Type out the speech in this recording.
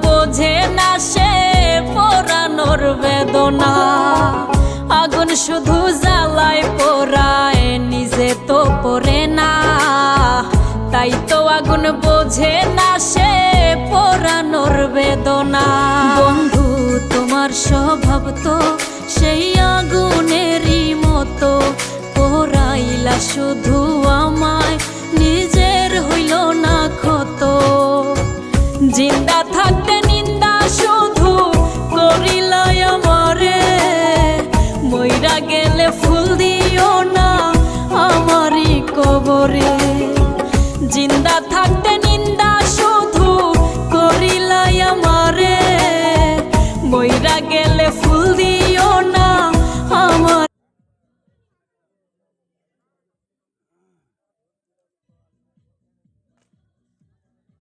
বোঝে না সে পোড়ানোর বেদনা। আগুন শুধু জ্বালায় পোড়ায়, নিজে তো পড়ে না। তাই তো আগুন বোঝে না সে পোড়ানোর বেদনা। বন্ধু তোমার স্বভাব তো সেই আগুনেরই মতো, পোড়াইলা শুধু আমায়, নিজের হইল না ক্ষত। জিন্দা থাকতে নিন্দা শুধু করিলাই আমারে, মইরা গেলে ফুল দিও না আমারই কবরে। জিন্দা থাকতে নিন্দা শুধু করিলাই আমারে, মইরা গেলে ফুল দিও না আমার